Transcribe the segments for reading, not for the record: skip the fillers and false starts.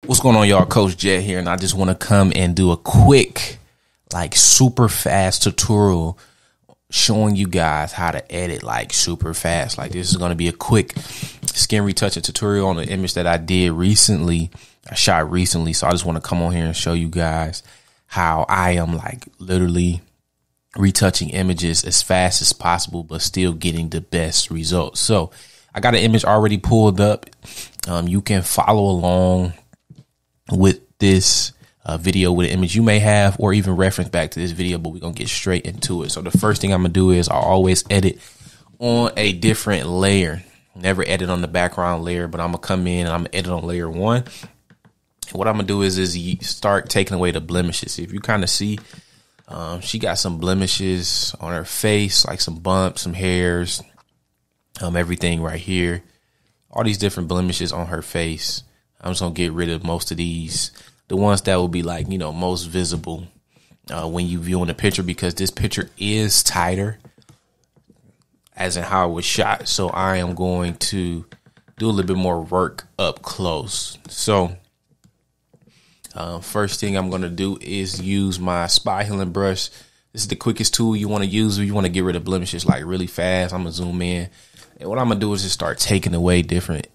What's going on, y'all? Coach Jet here, and I just want to come and do a quick, like super fast tutorial showing you guys how to edit like super fast. Like this is going to be a quick skin retouching tutorial on an image that I did recently. I shot recently, so I just want to come on here and show you guys how I am like literally retouching images as fast as possible, but still getting the best results. So I got an image already pulled up. You can follow along with this video with an image you may have, or even reference back to this video, but we're going to get straight into it. So the first thing I'm going to do is I'll always edit on a different layer. Never edit on the background layer, but I'm going to come in and I'm going to edit on layer 1. And what I'm going to do is start taking away the blemishes. If you kind of see, she got some blemishes on her face, like some bumps, some hairs, everything right here. All these different blemishes on her face. I'm just going to get rid of most of these. The ones that will be like, you know, most visible when you view in the picture, because this picture is tighter as in how it was shot. So I am going to do a little bit more work up close. So first thing I'm going to do is use my spot healing brush. This is the quickest tool you want to use if you want to get rid of blemishes like really fast. I'm going to zoom in. And what I'm going to do is just start taking away different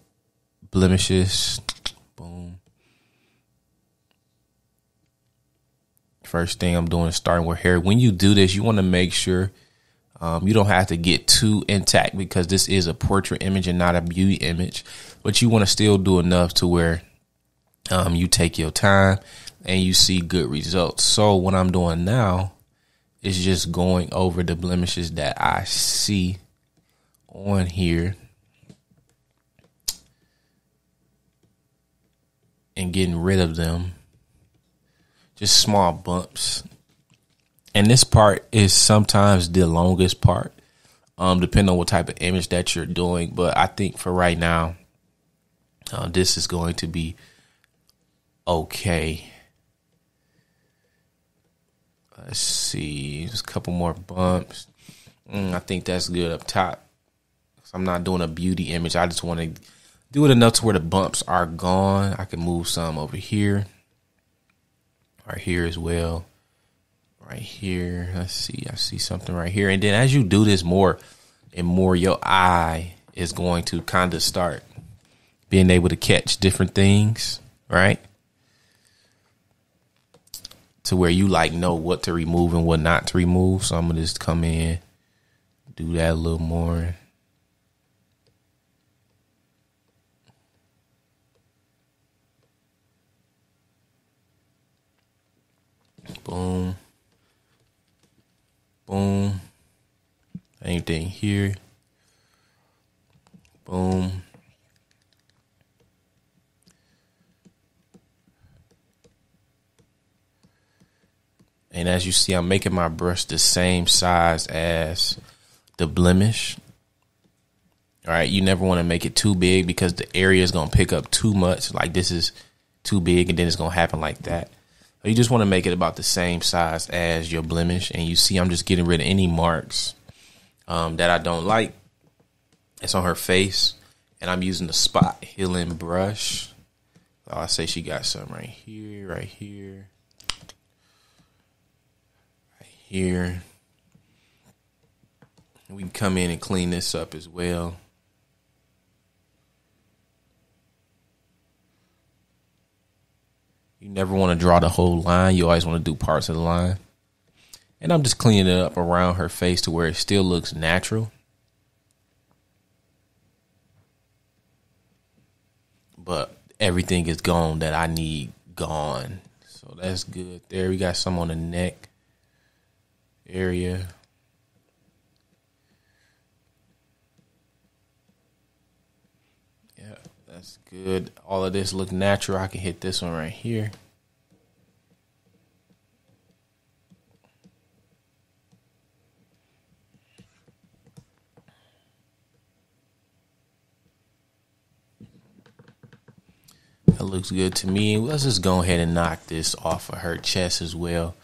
blemishes. Boom. First thing I'm doing is starting with hair. When you do this, you want to make sure you don't have to get too intact, because this is a portrait image and not a beauty image. But you want to still do enough to where you take your time and you see good results. So what I'm doing now is just going over the blemishes that I see on here and getting rid of them. Just small bumps. And this part is sometimes the longest part, depending on what type of image that you're doing. But I think for right now, this is going to be okay. Let's see. Just a couple more bumps. I think that's good up top. I'm not doing a beauty image. I just want to do it enough to where the bumps are gone. I can move some over here. Right here as well. Right here. Let's see. I see something right here. And then as you do this more and more, your eye is going to kind of start being able to catch different things, right? To where you like know what to remove and what not to remove. So I'm going to just come in, do that a little more. Boom. Boom. Anything here. Boom. And as you see, I'm making my brush the same size as the blemish. All right. You never want to make it too big, because the area is going to pick up too much. Like this is too big, and then it's going to happen like that. You just want to make it about the same size as your blemish. And you see I'm just getting rid of any marks that I don't like. It's on her face. And I'm using the spot healing brush. Oh, I say she got some right here, right here, right here. And we can come in and clean this up as well. You never want to draw the whole line. You always want to do parts of the line. And I'm just cleaning it up around her face to where it still looks natural. But everything is gone that I need gone. So that's good there. We got some on the neck area. Yeah, that's good. All of this look natural. I can hit this one right here. That looks good to me. Let's just go ahead and knock this off of her chest as well.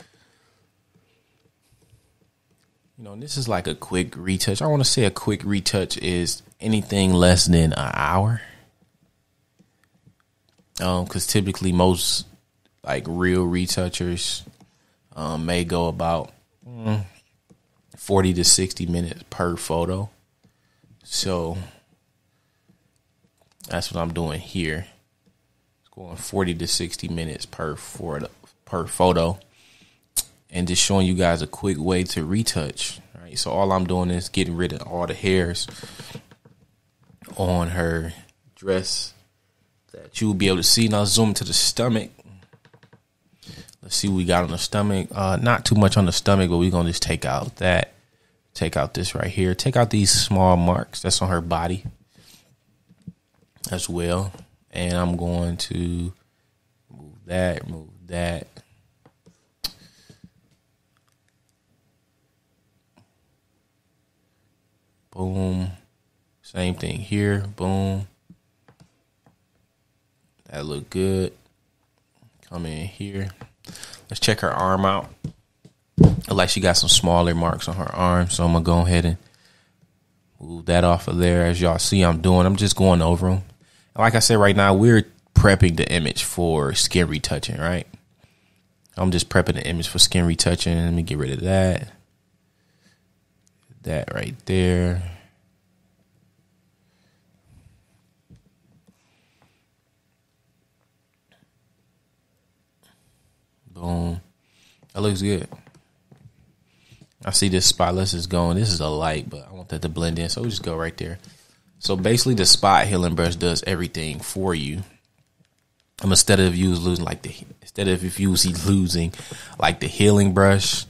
You know, this is like a quick retouch. I want to say a quick retouch is anything less than an hour. Because typically most like real retouchers may go about 40 to 60 minutes per photo. So that's what I'm doing here. It's going 40 to 60 minutes per photo, and just showing you guys a quick way to retouch. Right. So all I'm doing is getting rid of all the hairs on her dress that you will be able to see. Now zoom to the stomach. Let's see what we got on the stomach. Not too much on the stomach, but we're going to just take out that. Take out this right here. Take out these small marks that's on her body as well. And I'm going to move that. Boom. Same thing here. Boom. That look good. Come in here. Let's check her arm out. Like she got some smaller marks on her arm. So I'm going to go ahead and move that off of there. As y'all see I'm doing, I'm just going over them. Like I said, right now, we're prepping the image for skin retouching, right? I'm just prepping the image for skin retouching. Let me get rid of that. That right there. Boom. That looks good. I see this spotless is going. This is a light, but I want that to blend in. So we just go right there. So basically the spot healing brush does everything for you. Instead of you losing like the healing brush,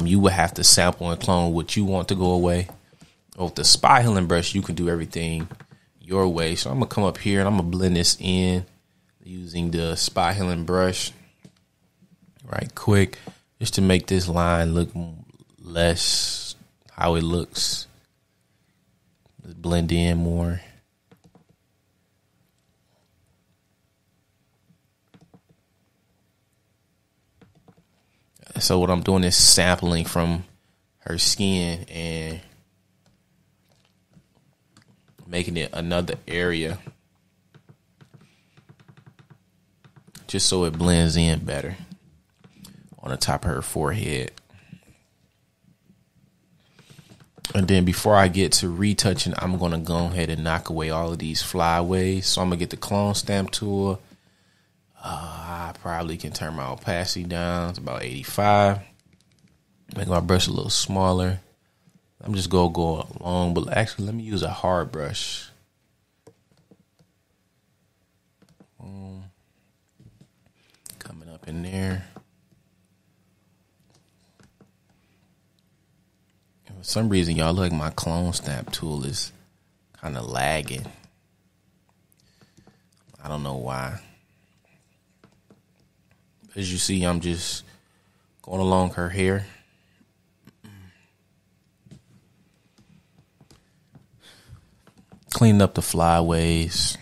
you would have to sample and clone what you want to go away. Or with the spot healing brush, you can do everything your way. So I'm gonna come up here and I'm gonna blend this in using the spot healing brush right quick, just to make this line look less how it looks. Just blend in more. So what I'm doing is sampling from her skin and making it another area just so it blends in better on the top of her forehead. And then before I get to retouching, I'm going to go ahead and knock away all of these flyaways. So I'm going to get the clone stamp tool. I probably can turn my opacity down to about 85. Make my brush a little smaller. I'm just going to go along, but actually let me use a hard brush. Coming up in there. And for some reason, y'all look like my clone stamp tool is kind of lagging. I don't know why. As you see, I'm just going along her hair. Cleaning up the flyaways.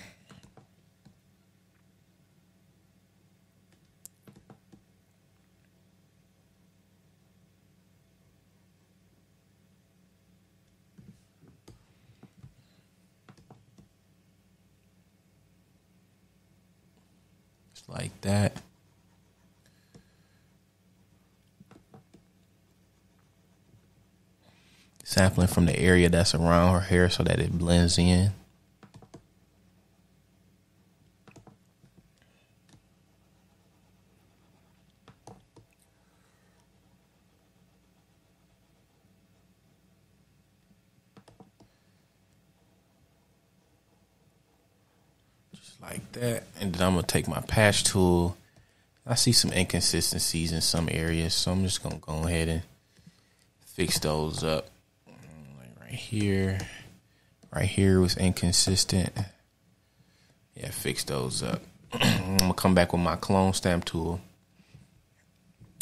Just like that. Sampling from the area that's around her hair so that it blends in. Just like that. And then I'm going to take my patch tool. I see some inconsistencies in some areas, so I'm just going to go ahead and fix those up. Right here was inconsistent. Yeah, fix those up. I'm gonna come back with my clone stamp tool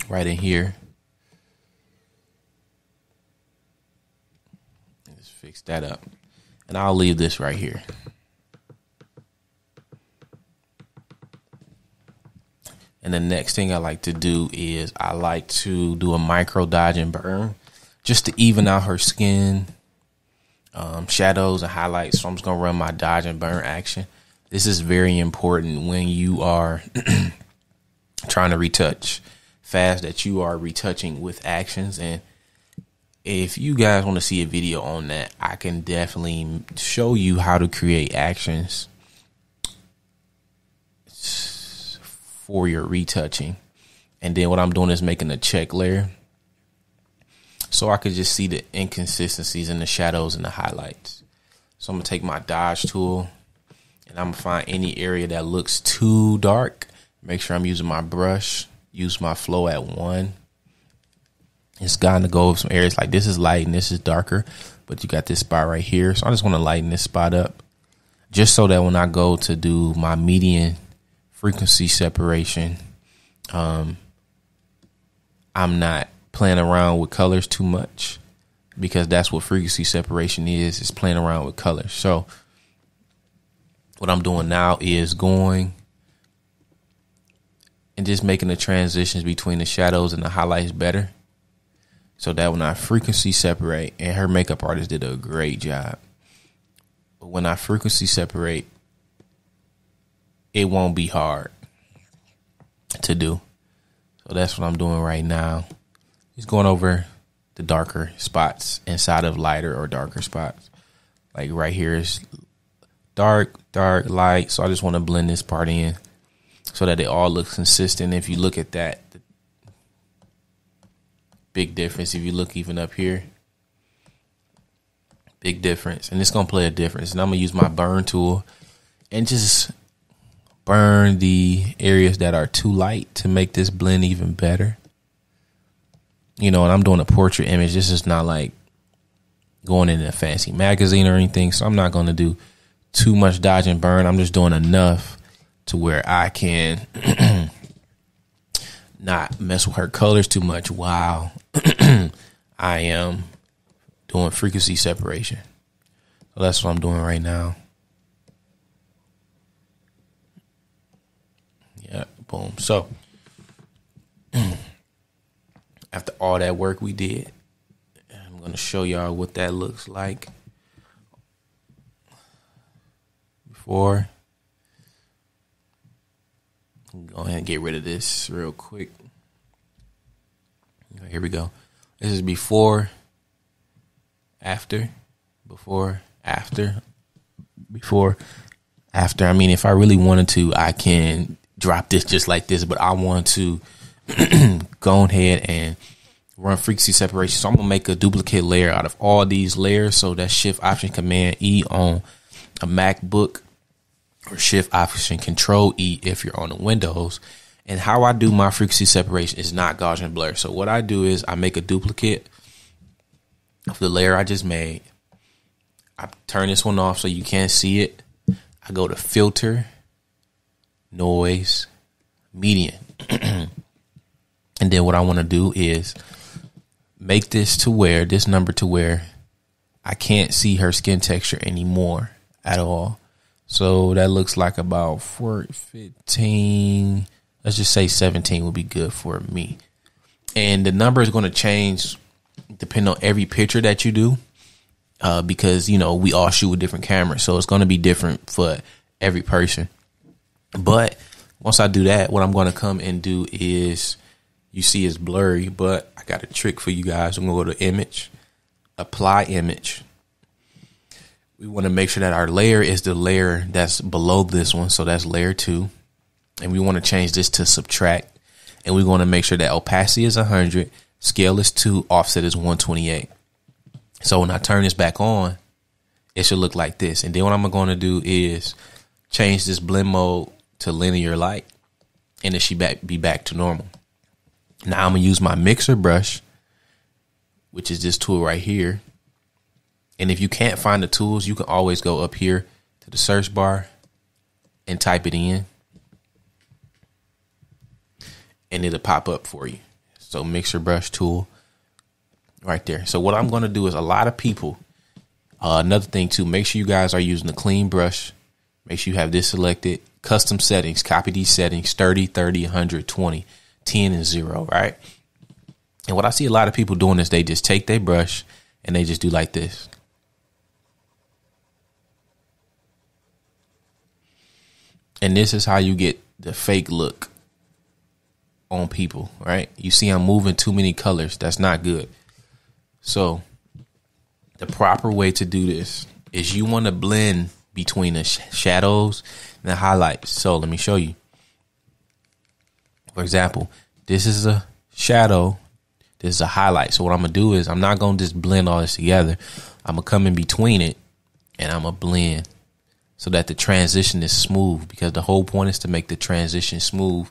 right in here. Just fix that up. And I'll leave this right here. And the next thing I like to do is I like to do a micro dodge and burn just to even out her skin. Shadows and highlights. So I'm just gonna run my dodge and burn action. This is very important when you are trying to retouch fast, that you are retouching with actions. And if you guys want to see a video on that, I can definitely show you how to create actions for your retouching. And then what I'm doing is making a check layer so I could just see the inconsistencies in the shadows and the highlights. So I'm going to take my dodge tool and I'm going to find any area that looks too dark. Make sure I'm using my brush, use my flow at 1. It's gotten to go over some areas like this is light and this is darker, but you got this spot right here. So I just want to lighten this spot up just so that when I go to do my median frequency separation, I'm not playing around with colors too much, because that's what frequency separation is playing around with colors. So what I'm doing now is going and just making the transitions between the shadows and the highlights better, so that when I frequency separate, and her makeup artist did a great job, but when I frequency separate, it won't be hard to do. So that's what I'm doing right now. Just going over the darker spots inside of lighter or darker spots. Like right here is dark, light. So I just want to blend this part in so that it all looks consistent. If you look at that, the big difference. If you look even up here, big difference. And it's going to play a difference. And I'm going to use my burn tool and just burn the areas that are too light to make this blend even better. You know, and I'm doing a portrait image. This is not like going in a fancy magazine or anything. So I'm not going to do too much dodge and burn. I'm just doing enough to where I can not mess with her colors too much while I am doing frequency separation. So that's what I'm doing right now. Yeah, boom. So after all that work we did, I'm going to show y'all what that looks like before. Go ahead and get rid of this real quick. Here we go. This is before, after, before, after, before, after. I mean, if I really wanted to, I can drop this just like this, but I want to go ahead and run frequency separation. So I'm going to make a duplicate layer out of all these layers. So that's Shift Option Command E on a MacBook, or Shift Option Control E if you're on the Windows. And how I do my frequency separation is not Gaussian blur. So what I do is I make a duplicate of the layer I just made. I turn this one off so you can't see it. I go to Filter, Noise, Median. And then what I want to do is make this to where, this number to where I can't see her skin texture anymore at all. So that looks like about 15, let's just say 17 would be good for me. And the number is going to change depending on every picture that you do, because, you know, we all shoot with different cameras. So it's going to be different for every person. But once I do that, what I'm going to come and do is, you see it's blurry, but I got a trick for you guys. I'm going to go to Image, Apply Image. We want to make sure that our layer is the layer that's below this one. So that's layer 2. And we want to change this to Subtract. And we want to make sure that opacity is 100, scale is 2, offset is 128. So when I turn this back on, it should look like this. And then what I'm going to do is change this blend mode to linear light, and it should be back to normal. Now I'm going to use my mixer brush, which is this tool right here. And if you can't find the tools, you can always go up here to the search bar and type it in, and it'll pop up for you. So mixer brush tool right there. So what I'm going to do is, a lot of people, another thing too, make sure you guys are using a clean brush. Make sure you have this selected. Custom settings, copy these settings, 30, 30, 100, 20, 10, and 0, right? And what I see a lot of people doing is they just take their brush and they just do like this. And this is how you get the fake look on people, right? You see I'm moving too many colors. That's not good. So the proper way to do this is you want to blend between the shadows and the highlights. So let me show you. For example, this is a shadow. This is a highlight. So what I'm going to do is I'm not going to just blend all this together. I'm going to come in between it and I'm going to blend so that the transition is smooth, because the whole point is to make the transition smooth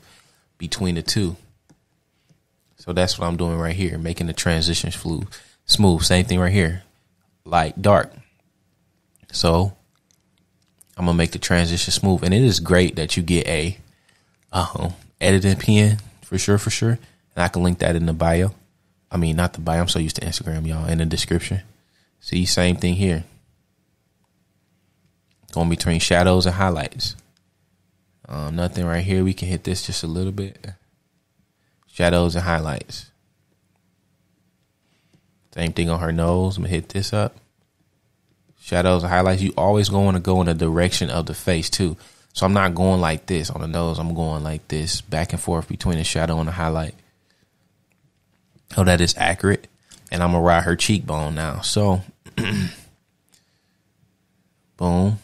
between the two. So that's what I'm doing right here, making the transition smooth. Same thing right here, light, dark. So I'm going to make the transition smooth. And it is great that you get a editing pen for sure. And I can link that in the bio. I mean, not the bio. I'm so used to Instagram, y'all, in the description. See, same thing here. Going between shadows and highlights. Nothing right here. We can hit this just a little bit. Shadows and highlights. Same thing on her nose. I'm going to hit this up. Shadows and highlights. You always want to go in the direction of the face too. So I'm not going like this on the nose. I'm going like this, back and forth between the shadow and the highlight. So that is accurate. And I'm going to ride her cheekbone now. So, boom.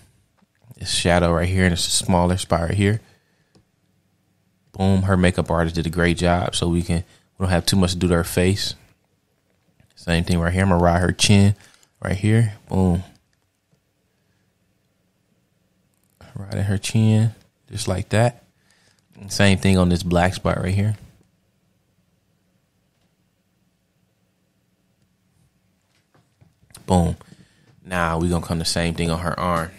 This shadow right here, and it's a smaller spot right here. Boom. Her makeup artist did a great job. So we don't have too much to do to her face. Same thing right here. I'm going to ride her chin right here. Boom. Riding her chin just like that. Same thing on this black spot right here. Boom. Now we're going to come the same thing on her arm.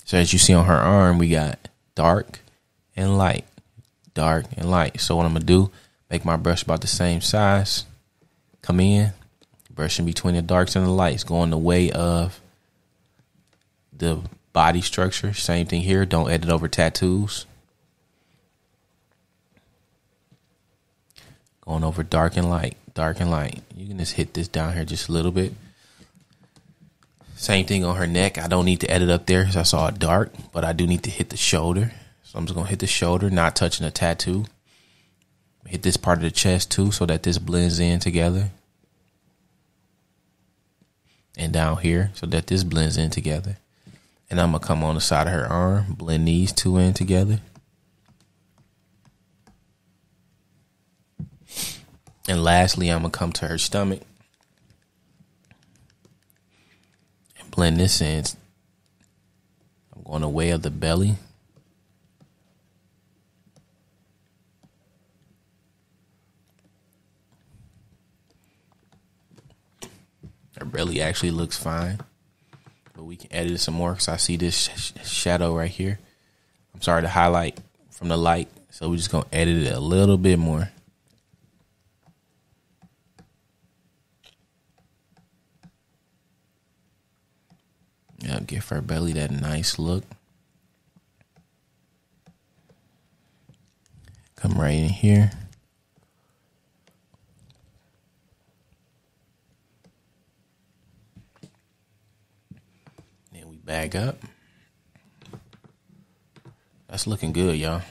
So as you see on her arm, we got dark and light. Dark and light. So what I'm going to do, make my brush about the same size. Come in, brushing between the darks and the lights, going the way of the body structure. Same thing here. Don't edit over tattoos. Going over dark and light, dark and light. You can just hit this down here just a little bit. Same thing on her neck. I don't need to edit up there because I saw it dark, but I do need to hit the shoulder. So I'm just going to hit the shoulder, not touching the tattoo. Hit this part of the chest too so that this blends in together. And down here so that this blends in together. And I'm going to come on the side of her arm, blend these two in together. And lastly, I'm going to come to her stomach. And blend this in. I'm going the way of the belly. Her belly actually looks fine. But we can edit it some more because I see this shadow right here. I'm sorry, the highlight from the light. So we're just going to edit it a little bit more. Yeah, give her belly that nice look. Come right in here. Then we back up. That's looking good, y'all.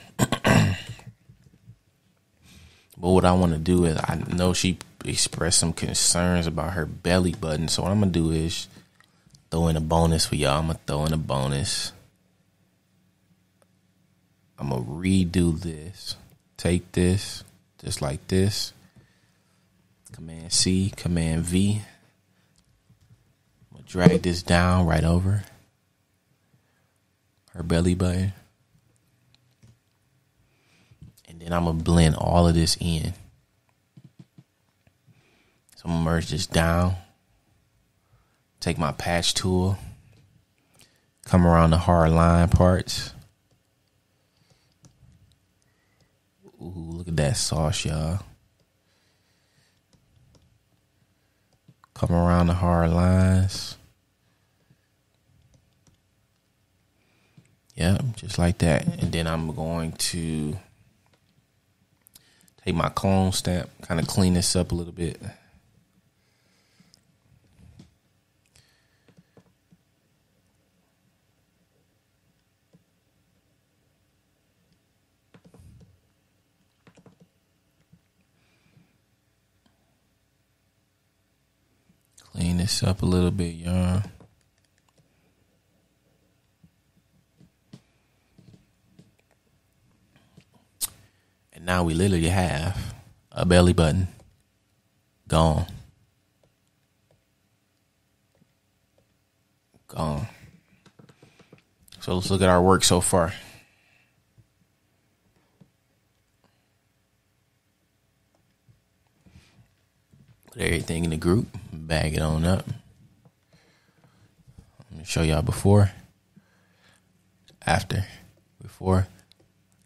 But what I want to do is, I know she expressed some concerns about her belly button. So what I'm going to do is throw in a bonus for y'all. I'm going to throw in a bonus. I'm going to redo this. Take this, just like this. Command C, Command V. I'm going to drag this down right over her belly button. And then I'm going to blend all of this in. So I'm going to merge this down. Take my patch tool. Come around the hard line parts. Ooh, look at that sauce, y'all. Come around the hard lines. Yep, just like that. And then I'm going to take my clone stamp, kind of clean this up a little bit. this up a little bit, y'all. And now we literally have a belly button gone. Gone. So let's look at our work so far. Put everything in the group, bag it on up. Let me show y'all before, after, before,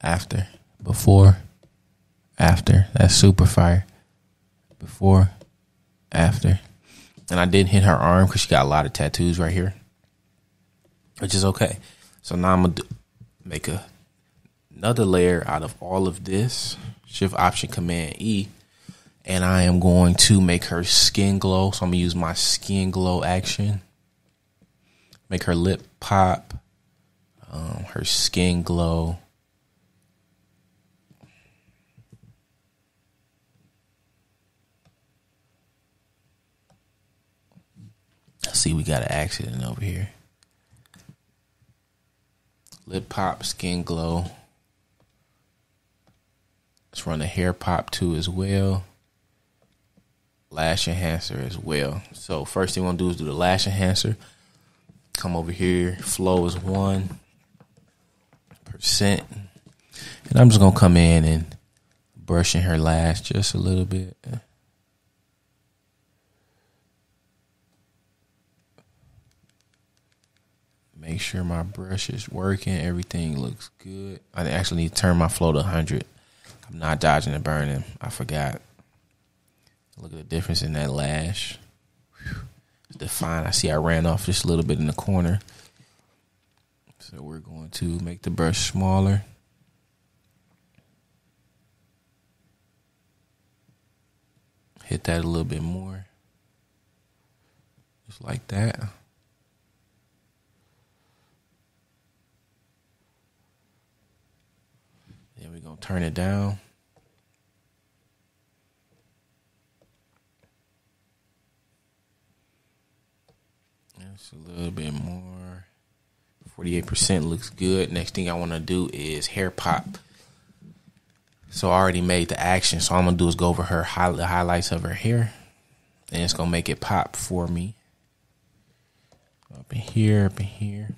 after, before, after. That's super fire. Before, after. And I didn't hit her arm because she got a lot of tattoos right here, which is okay. So now I'm going to make another layer out of all of this. Shift Option Command E. And I am going to make her skin glow. So I'm going to use my skin glow action. Make her lip pop. Her skin glow. Let's see, we got an accident over here. Lip pop, skin glow. Let's run a hair pop too as well. Lash enhancer as well. So first thing we're gonna do is do the lash enhancer. Come over here. Flow is 1%. And I'm just gonna come in and brush in her lash just a little bit. Make sure my brush is working. Everything looks good. I actually need to turn my flow to 100. I'm not dodging and burning. I forgot. Look at the difference in that lash. It's defined. I see I ran off just a little bit in the corner. So we're going to make the brush smaller. Hit that a little bit more. Just like that. Then we're going to turn it down. Just a little bit more. 48% looks good. Next thing I want to do is hair pop. So I already made the action. So all I'm going to do is go over the highlights of her hair. And it's going to make it pop for me. Up in here, up in here.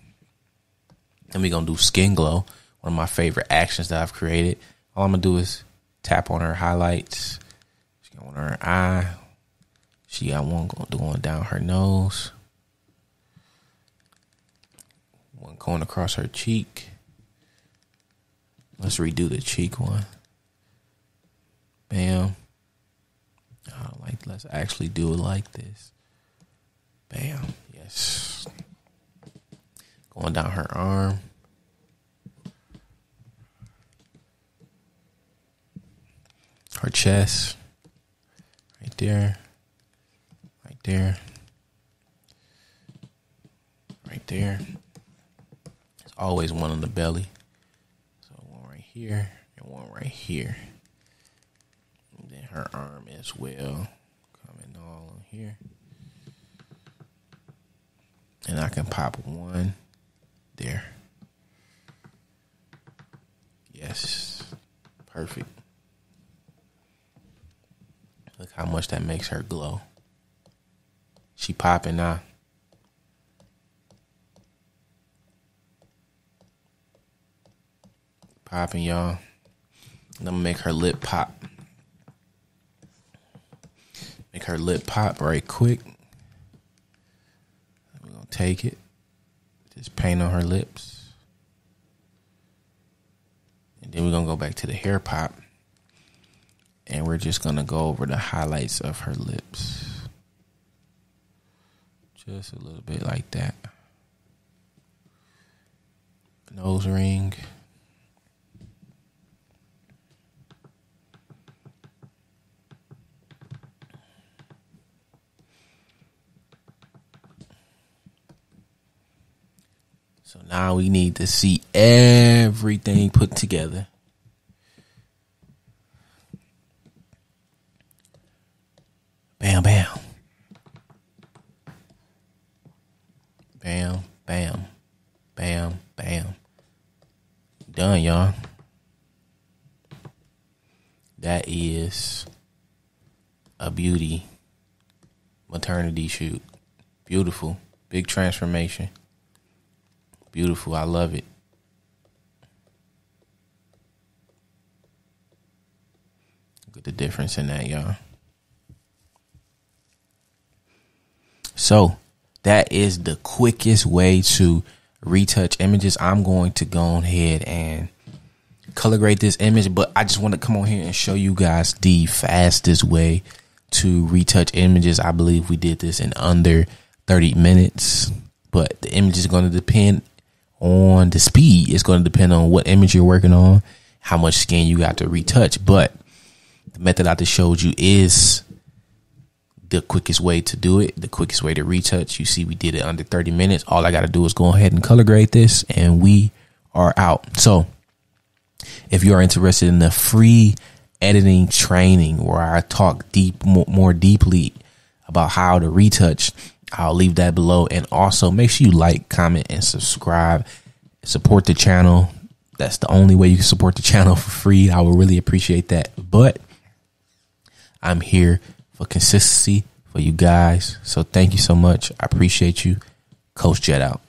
And we're going to do skin glow. One of my favorite actions that I've created. All I'm going to do is tap on her highlights. She got one on her eye. She got one going down her nose. One going across her cheek. Let's redo the cheek one. Bam. Let's actually do it like this. Bam. Yes. Going down her arm. Her chest. Right there. Right there. Right there. There's always one on the belly. So one right here and one right here. And then her arm as well. Coming all on here. And I can pop one there. Yes. Perfect. Look how much that makes her glow. She popping now. Popping, y'all. And I'm gonna make her lip pop. Make her lip pop right quick. We're gonna take it. Just paint on her lips. And then we're gonna go back to the hair pop. And we're just going to go over the highlights of her lips. Just a little bit like that. Nose ring. So now we need to see everything put together. Bam, bam. done, y'all. That is a beauty maternity shoot. Beautiful. Big transformation. Beautiful. I love it. Look at the difference in that, y'all. So that is the quickest way to retouch images. I'm going to go ahead and color grade this image, but I just want to come on here and show you guys the fastest way to retouch images. I believe we did this in under 30 minutes, but the image is going to depend on the speed. It's going to depend on what image you're working on, how much skin you got to retouch. But the method I just showed you is the quickest way to do it, the quickest way to retouch. You see, we did it under 30 minutes. All I got to do is go ahead and color grade this, and we are out. So if you are interested in the free editing training where I talk more deeply about how to retouch, I'll leave that below. And also make sure you like, comment, and subscribe. Support the channel. That's the only way you can support the channel for free. I would really appreciate that. But I'm here for consistency for you guys. So thank you so much. I appreciate you. Coach Jet out.